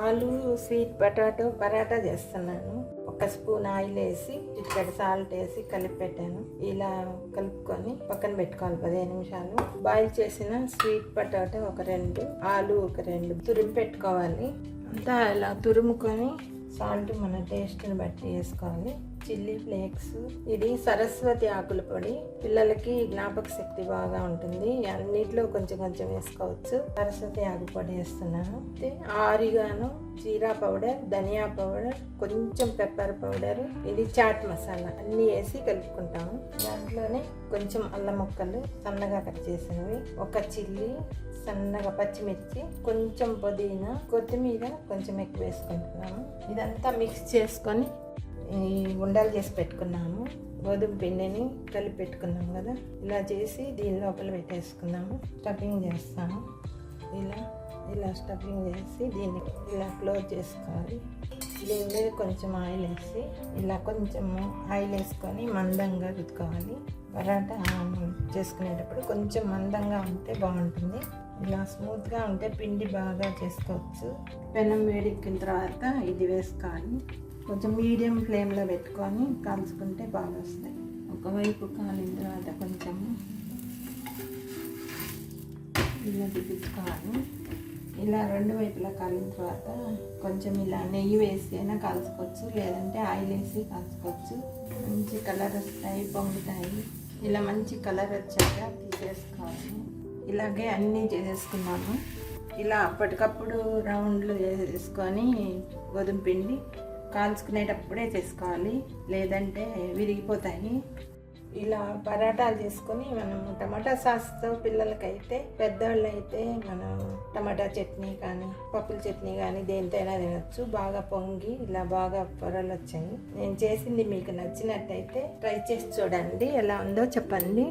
ఆలు sweet potato paratha చేస్తున్నాను. 1 spoon oil వేసి చిటికెడు సాల్ట్ వేసి కలిపి పెట్టాను. ఇలా కలుపుకొని పక్కన పెట్టుకోవాలి 15 నిమిషాలు. బాయిల్ చేసిన స్వీట్ పొటాటో ఒక 2, ఆలు ఒక 2 తురిమి పెట్టుకోవాలి. అంతా ఇలా తురుముకొని సాల్ట్ మన టేస్ట్ని బట్టి వేసుకోవాలి. చిల్లీ ఫ్లేక్స్, ఇది సరస్వతి ఆకుల పొడి, పిల్లలకి జ్ఞాపక శక్తి బాగా ఉంటుంది. అన్నిట్లో కొంచెం కొంచెం వేసుకోవచ్చు. సరస్వతి ఆకు పొడి వేస్తున్నాను. ఆరిగాను, జీరా పౌడర్, ధనియా పౌడర్, కొంచెం పెప్పర్ పౌడర్, ఇది చాట్ మసాలా అన్నీ వేసి కలుపుకుంటాము. దాంట్లోనే కొంచెం అల్లం ముక్కలు సన్నగా కట్ చేసినవి, ఒక చిల్లీ, సన్నగా పచ్చిమిర్చి, కొంచెం పుదీనా, కొత్తిమీర కొంచెం ఎక్కువ వేసుకుంటున్నాము. ఇదంతా మిక్స్ చేసుకొని ఈ ఉండలు చేసి పెట్టుకున్నాము. గోధుమ పిండిని కలిపి పెట్టుకున్నాం కదా, ఇలా చేసి దీని లోపల పెట్టేసుకున్నాము. స్టఫింగ్ చేస్తాము. ఇలా స్టఫింగ్ చేసి దీన్ని ఇలా క్లోజ్ చేసుకోవాలి. దీని మీద కొంచెం ఆయిల్ వేసి ఇలా కొంచెం ఆయిల్ వేసుకొని మందంగా రుద్దుకోవాలి. పరాటా చేసుకునేటప్పుడు కొంచెం మందంగా ఉంటే బాగుంటుంది. ఇలా స్మూత్గా ఉంటే పిండి బాగా చేసుకోవచ్చు. పెనం వేడెక్కిన తర్వాత ఇది వేసుకోవాలి. కొంచెం మీడియం ఫ్లేమ్లో పెట్టుకొని కాల్చుకుంటే బాగా వస్తాయి. ఒకవైపు కాలిన తర్వాత కొంచెం ఇలా తిప్పించుకోవాలి. ఇలా 2 వైపులా కాలిన తర్వాత కొంచెం ఇలా నెయ్యి వేసి అయినా కాల్చుకోవచ్చు, లేదంటే ఆయిల్ వేసి కాల్చుకోవచ్చు. మంచి కలర్ వస్తాయి, పొంగుతాయి. ఇలా మంచి కలర్ వచ్చాక తీసేసుకోవాలి. ఇలాగే అన్నీ చేసేసుకున్నాము. ఇలా అప్పటికప్పుడు రౌండ్లు వేసుకొని గోధుమ పిండి కాల్చుకునేటప్పుడే చేసుకోవాలి, లేదంటే విరిగిపోతాయి. ఇలా పరాటాలు చేసుకొని మనం టమాటా సాస్తో, పిల్లలకైతే, పెద్దవాళ్ళు అయితే మనం టమాటా చట్నీ కానీ పప్పుల చట్నీ కానీ దేనితోనైనా తినచ్చు. బాగా పొంగి ఇలా బాగా పొరలు వచ్చాయి. నేను చేసింది మీకు నచ్చినట్టయితే ట్రై చేసి చూడండి. ఎలా ఉందో చెప్పండి.